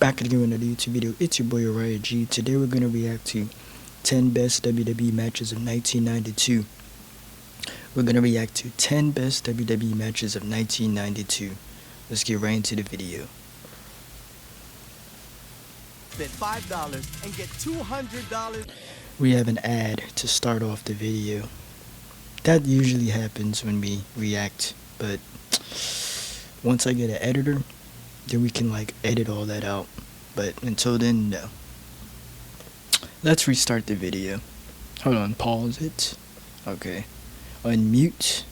Back again with another YouTube video. It's your boy Orion G. Today we're gonna react to 10 best WWE matches of 1992. We're gonna react to 10 best WWE matches of 1992. Let's get right into the video. Spend $5 and get $200. We have an ad to start off the video. That usually happens when we react, but once I get an editor, then we can edit all that out. But until then, no. Let's restart the video. Hold on, pause it. Okay. Unmute.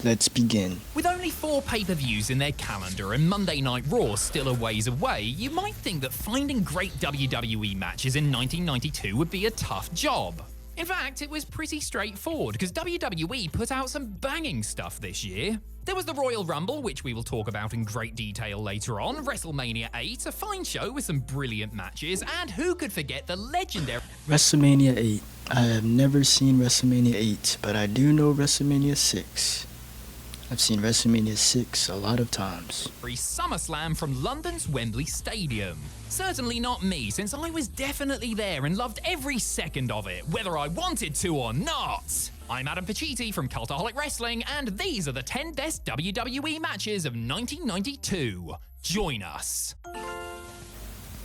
Let's begin. With only 4 pay-per-views in their calendar and Monday Night Raw still a ways away, you might think that finding great WWE matches in 1992 would be a tough job. In fact, it was pretty straightforward because WWE put out some banging stuff this year. There was the Royal Rumble, which we will talk about in great detail later on, WrestleMania 8, a fine show with some brilliant matches, and who could forget the legendary WrestleMania 8. I have never seen WrestleMania 8, but I do know WrestleMania 6. I've seen WrestleMania 6 a lot of times. SummerSlam from London's Wembley Stadium. Certainly not me, since I was definitely there and loved every second of it, whether I wanted to or not. I'm Adam Pacitti from Cultaholic Wrestling, and these are the 10 best WWE matches of 1992. Join us.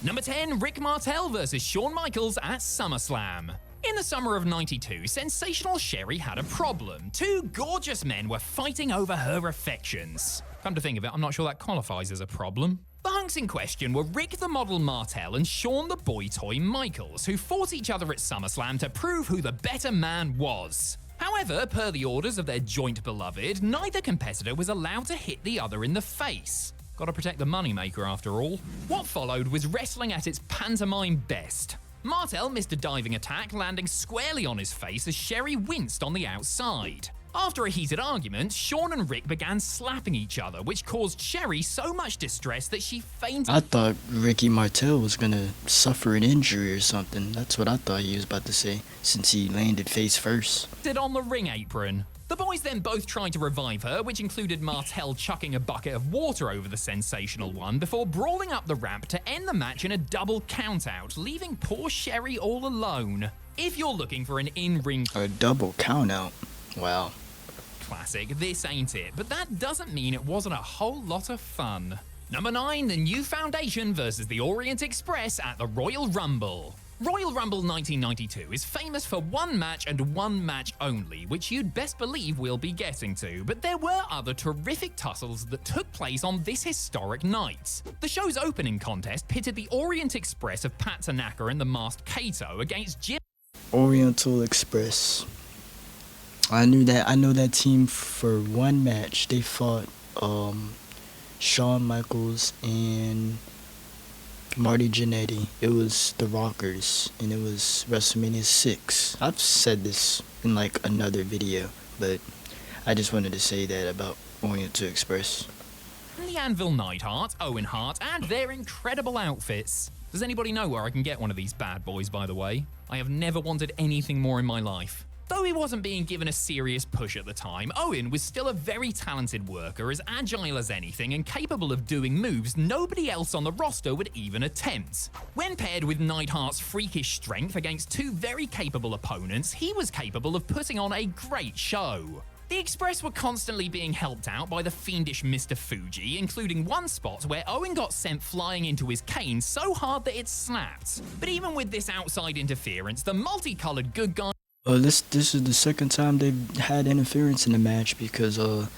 Number 10, Rick Martel vs. Shawn Michaels at SummerSlam. In the summer of '92, Sensational Sherry had a problem. 2 gorgeous men were fighting over her affections. Come to think of it, I'm not sure that qualifies as a problem. The hunks in question were Rick the Model Martel and Shawn the Boy Toy Michaels, who fought each other at SummerSlam to prove who the better man was. However, per the orders of their joint beloved, neither competitor was allowed to hit the other in the face. Gotta protect the moneymaker after all. What followed was wrestling at its pantomime best. Martel missed a diving attack, landing squarely on his face as Sherry winced on the outside. After a heated argument, Shawn and Rick began slapping each other, which caused Sherry so much distress that she fainted. I thought Ricky Martel was gonna suffer an injury or something. That's what I thought he was about to say, since he landed face first. On the ring apron. The boys then both tried to revive her, which included Martel chucking a bucket of water over the Sensational One before brawling up the ramp to end the match in a double countout, leaving poor Sherry all alone. If you're looking for an in-ring A double countout? Wow. classic, this ain't it, but that doesn't mean it wasn't a whole lot of fun. Number 9, the New Foundation versus the Orient Express at the Royal Rumble. Royal Rumble 1992 is famous for one match and one match only, which you'd best believe we'll be getting to, but there were other terrific tussles that took place on this historic night. The show's opening contest pitted the Orient Express of Pat Tanaka and the Masked Kato against Jim Oriental Express. I know that team for one match. They fought Shawn Michaels and Marty Jannetty. It was the Rockers, and it was WrestleMania 6. I've said this in another video, but I just wanted to say that about Oriental Express. the Anvil Neidhart, Owen Hart, and their incredible outfits. Does anybody know where I can get one of these bad boys, by the way? I have never wanted anything more in my life. Though he wasn't being given a serious push at the time, Owen was still a very talented worker, as agile as anything and capable of doing moves nobody else on the roster would even attempt. When paired with Neidhart's freakish strength against 2 very capable opponents, he was capable of putting on a great show. The Express were constantly being helped out by the fiendish Mr. Fuji, including one spot where Owen got sent flying into his cane so hard that it snapped. But even with this outside interference, the multicolored good guy This is the second time they've had interference in the match, because the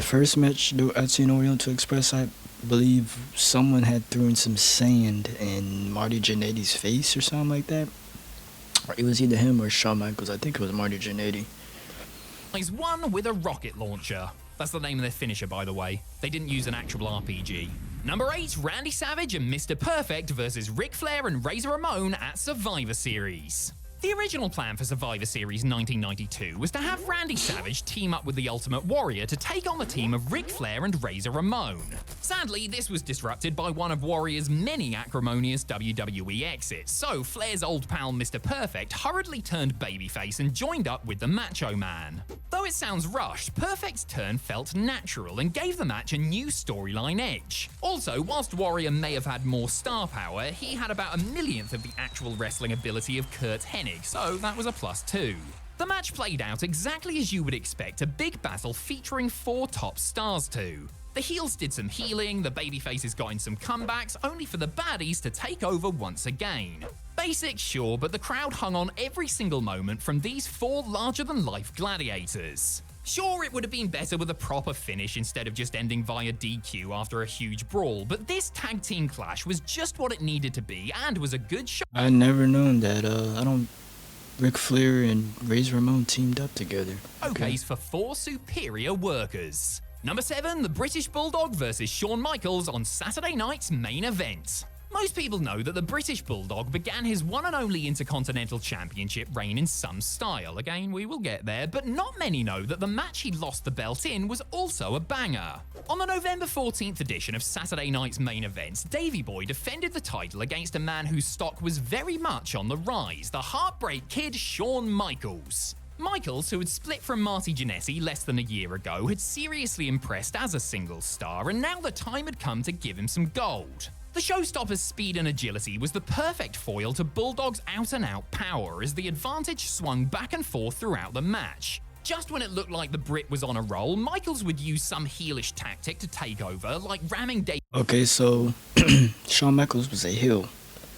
first match I'd seen Oriental Express, I believe someone had thrown some sand in Marty Jannetty's face or something like that. It was either him or Shawn Michaels. I think it was Marty Jannetty. He's won with a rocket launcher. That's the name of their finisher, by the way. They didn't use an actual RPG. Number 8, Randy Savage and Mr. Perfect versus Ric Flair and Razor Ramon at Survivor Series. The original plan for Survivor Series 1992 was to have Randy Savage team up with the Ultimate Warrior to take on the team of Ric Flair and Razor Ramon. Sadly, this was disrupted by one of Warrior's many acrimonious WWE exits, so Flair's old pal Mr. Perfect hurriedly turned babyface and joined up with the Macho Man. Though it sounds rushed, Perfect's turn felt natural and gave the match a new storyline edge. Also, whilst Warrior may have had more star power, he had about a millionth of the actual wrestling ability of Kurt Hennig, so that was a plus too. The match played out exactly as you would expect a big battle featuring 4 top stars to. The heels did some healing, the babyfaces got in some comebacks, only for the baddies to take over once again. Basic, sure, but the crowd hung on every single moment from these 4 larger-than-life gladiators. Sure, it would have been better with a proper finish instead of just ending via DQ after a huge brawl, but this tag team clash was just what it needed to be and was a good show. I never known that. Ric Flair and Razor Ramon teamed up together. Showcase for 4 superior workers. Number 7, the British Bulldog versus Shawn Michaels on Saturday night's main event. Most people know that the British Bulldog began his one and only Intercontinental Championship reign in some style. Again, we will get there, but not many know that the match he lost the belt in was also a banger. On the November 14th edition of Saturday night's main event, Davey Boy defended the title against a man whose stock was very much on the rise, the Heartbreak Kid Shawn Michaels. Michaels, who had split from Marty Jannetty less than a year ago, had seriously impressed as a single star, and now the time had come to give him some gold. The showstopper's speed and agility was the perfect foil to Bulldog's out-and-out power as the advantage swung back and forth throughout the match. Just when it looked like the Brit was on a roll, Michaels would use some heelish tactic to take over, like ramming Okay, so Shawn Michaels was a heel.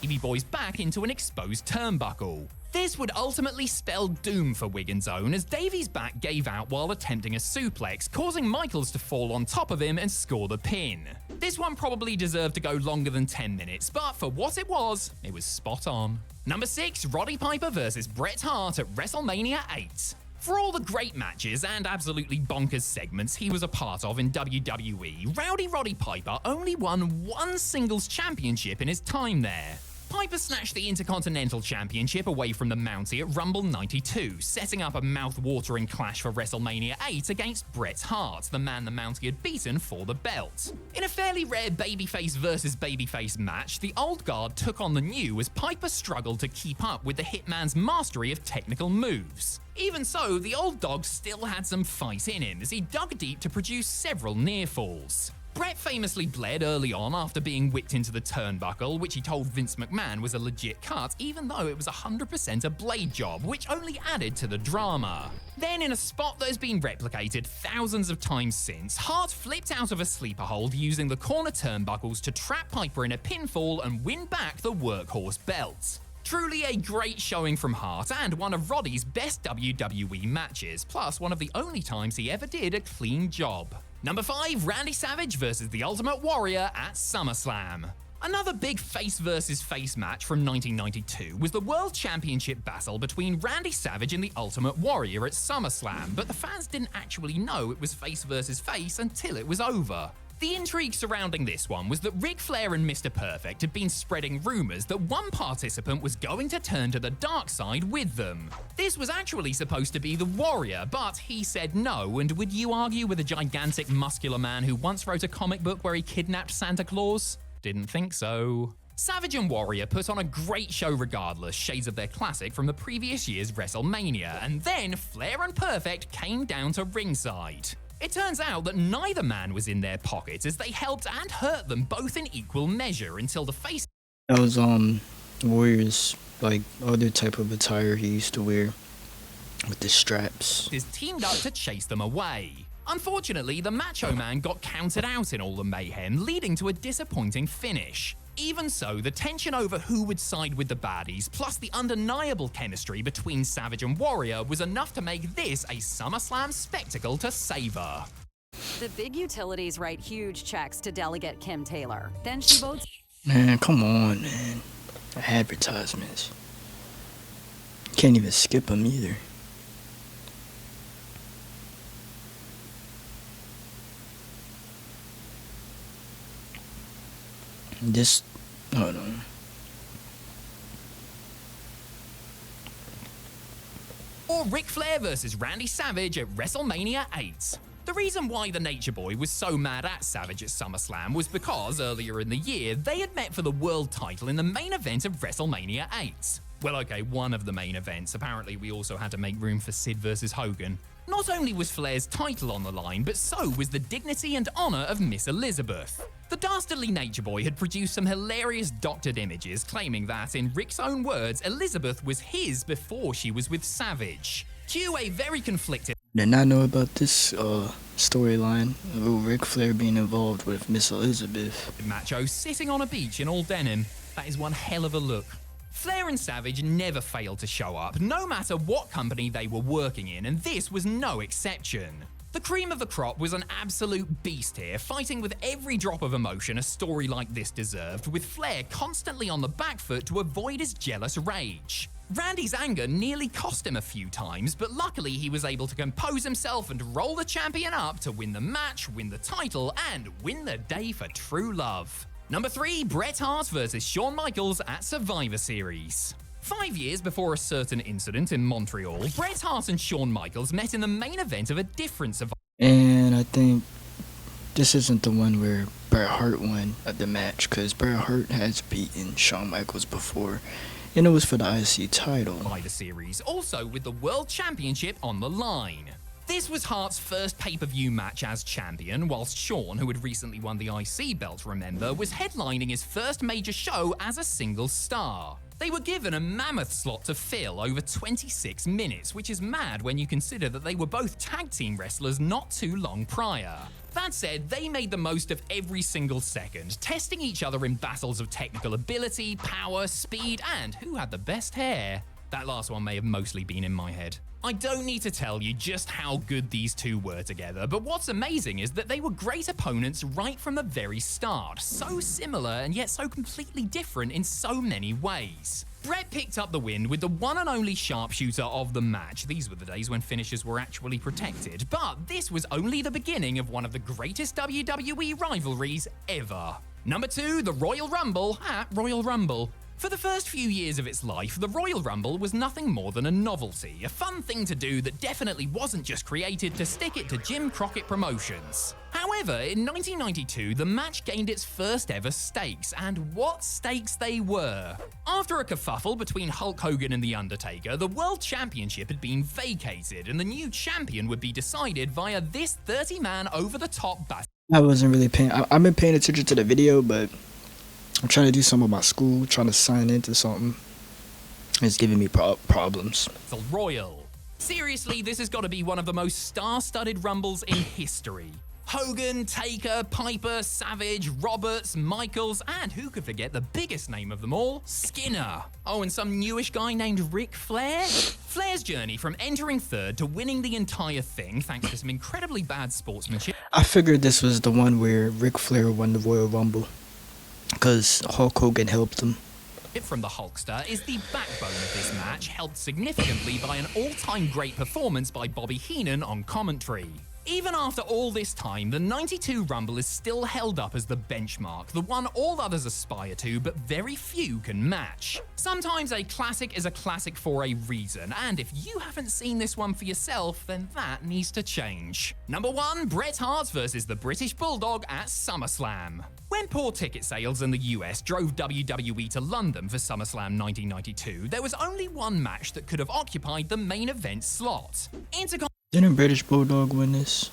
Davey Boy's back into an exposed turnbuckle. This would ultimately spell doom for Wigan's own as Davey's back gave out while attempting a suplex, causing Michaels to fall on top of him and score the pin. This one probably deserved to go longer than 10 minutes, but for what it was spot on. Number 6, Roddy Piper versus Bret Hart at WrestleMania 8. For all the great matches and absolutely bonkers segments he was a part of in WWE, Rowdy Roddy Piper only won 1 singles championship in his time there. Piper snatched the Intercontinental Championship away from the Mountie at Rumble 92, setting up a mouth-watering clash for WrestleMania 8 against Bret Hart, the man the Mountie had beaten for the belt. In a fairly rare babyface versus babyface match, the old guard took on the new as Piper struggled to keep up with the Hitman's mastery of technical moves. Even so, the old dog still had some fight in him as he dug deep to produce several near falls. Bret famously bled early on after being whipped into the turnbuckle, which he told Vince McMahon was a legit cut, even though it was 100% a blade job, which only added to the drama. Then, in a spot that has been replicated thousands of times since, Hart flipped out of a sleeper hold using the corner turnbuckles to trap Piper in a pinfall and win back the workhorse belt. Truly a great showing from Hart and one of Roddy's best WWE matches, plus one of the only times he ever did a clean job. Number 5, Randy Savage versus the Ultimate Warrior at SummerSlam. Another big face versus face match from 1992 was the World Championship battle between Randy Savage and the Ultimate Warrior at SummerSlam, but the fans didn't actually know it was face versus face until it was over. The intrigue surrounding this one was that Ric Flair and Mr. Perfect had been spreading rumors that one participant was going to turn to the dark side with them. This was actually supposed to be the Warrior, but he said no, and would you argue with a gigantic muscular man who once wrote a comic book where he kidnapped Santa Claus? Didn't think so. Savage and Warrior put on a great show regardless, shades of their classic from the previous year's WrestleMania, and then Flair and Perfect came down to ringside. It turns out that neither man was in their pocket as they helped and hurt them both in equal measure until the face. That was Warrior's other type of attire he used to wear with the straps. Is teamed up to chase them away. Unfortunately, the Macho Man got counted out in all the mayhem, leading to a disappointing finish. Even so, the tension over who would side with the baddies, plus the undeniable chemistry between Savage and Warrior, was enough to make this a SummerSlam spectacle to savor. The big utilities write huge checks to Delegate Kim Taylor. Then she votes. Man, come on, man. Advertisements. Can't even skip them either. Hold on. 4, Ric Flair versus Randy Savage at WrestleMania 8. The reason why the Nature Boy was so mad at Savage at SummerSlam was because earlier in the year, they had met for the world title in the main event of WrestleMania 8. Well, okay, one of the main events. Apparently, we also had to make room for Sid versus Hogan. Not only was Flair's title on the line, but so was the dignity and honor of Miss Elizabeth. The dastardly Nature Boy had produced some hilarious doctored images claiming that, in Rick's own words, Elizabeth was his before she was with Savage. Cue a very conflicted Did not know about this storyline of Ric Flair being involved with Miss Elizabeth. macho sitting on a beach in all denim. That is one hell of a look. Flair and Savage never failed to show up, no matter what company they were working in, and this was no exception. The cream of the crop was an absolute beast here, fighting with every drop of emotion a story like this deserved, with Flair constantly on the back foot to avoid his jealous rage. Randy's anger nearly cost him a few times, but luckily he was able to compose himself and roll the champion up to win the match, win the title, and win the day for true love. Number 3, Bret Hart versus Shawn Michaels at Survivor Series. 5 years before a certain incident in Montreal, Bret Hart and Shawn Michaels met in the main event of a different Survivor. And I think this isn't the one where Bret Hart won the match, because Bret Hart has beaten Shawn Michaels before, and it was for the IC title. Series, also with the World Championship on the line. This was Hart's first pay-per-view match as champion, whilst Shawn, who had recently won the IC belt, remember, was headlining his first major show as a single star. They were given a mammoth slot to fill over 26 minutes, which is mad when you consider that they were both tag team wrestlers not too long prior. That said, they made the most of every single second, testing each other in battles of technical ability, power, speed, and who had the best hair. That last one may have mostly been in my head. I don't need to tell you just how good these two were together, but what's amazing is that they were great opponents right from the very start, so similar and yet so completely different in so many ways. Bret picked up the win with the one and only sharpshooter of the match. These were the days when finishers were actually protected, but this was only the beginning of one of the greatest WWE rivalries ever. Number 2, the Royal Rumble at Royal Rumble. For the first few years of its life, the Royal Rumble was nothing more than a novelty, a fun thing to do that definitely wasn't just created to stick it to Jim Crockett Promotions. However, in 1992, the match gained its first ever stakes, and what stakes they were. After a kerfuffle between Hulk Hogan and The Undertaker, the World Championship had been vacated, and the new champion would be decided via this 30-man over-the-top battle. I wasn't really paying. I've been paying attention to the video, but I'm trying to do something about school, trying to sign into something. It's giving me problems. Royal. Seriously, this has got to be one of the most star-studded rumbles in history. Hogan, Taker, Piper, Savage, Roberts, Michaels, and who could forget the biggest name of them all, Skinner. Oh, and some newish guy named Ric Flair? Flair's journey from entering third to winning the entire thing, thanks to some incredibly bad sportsmanship. I figured this was the one where Ric Flair won the Royal Rumble, because Hulk Hogan helped him. From the Hulkster is the backbone of this match, helped significantly by an all-time great performance by Bobby Heenan on commentary. Even after all this time, the 92 Rumble is still held up as the benchmark, the one all others aspire to, but very few can match. Sometimes a classic is a classic for a reason, and if you haven't seen this one for yourself, then that needs to change. Number 1, Bret Hart versus the British Bulldog at SummerSlam. When poor ticket sales in the US drove WWE to London for SummerSlam 1992, there was only one match that could have occupied the main event slot. Didn't British Bulldog win this?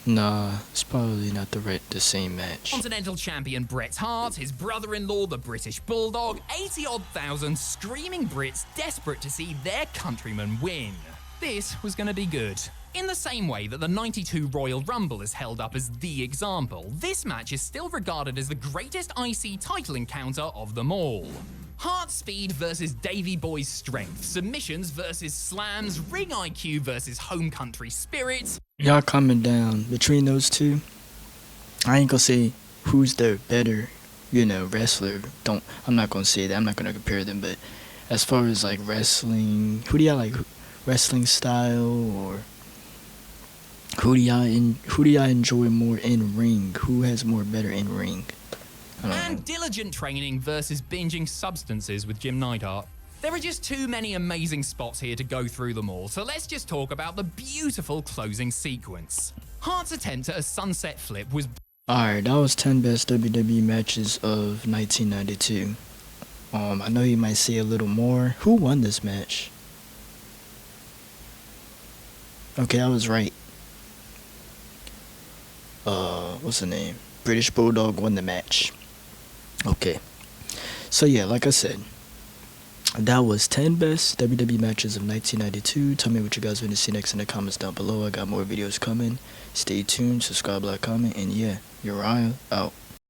Nah, it's probably not the same match. Continental champion Bret Hart, his brother-in-law the British Bulldog, 80-odd thousand screaming Brits desperate to see their countrymen win. This was going to be good. In the same way that the 92 Royal Rumble is held up as the example, this match is still regarded as the greatest IC title encounter of them all. Hart's speed versus Davey Boy's strength, submissions versus slams, ring IQ versus home country spirit. Y'all coming down between those two. I ain't gonna say who's the better, wrestler. I'm not gonna say that. I'm not gonna compare them. But as far as like wrestling, who do y'all like? Wrestling style, or who do y'all enjoy more in ring? Who has more better in ring? And diligent training versus binging substances with Jim Neidhart. There are just too many amazing spots here to go through them all, so let's just talk about the beautiful closing sequence. Hart's attempt at a sunset flip was... Alright, that was 10 best WWE matches of 1992. I know you might say a little more. Who won this match? Okay, I was right. What's the name? British Bulldog won the match. Okay. So yeah, like I said, that was 10 best WWE matches of 1992. Tell me what you guys want to see next in the comments down below. I got more videos coming. Stay tuned, subscribe, like, comment, and yeah, Uriah out.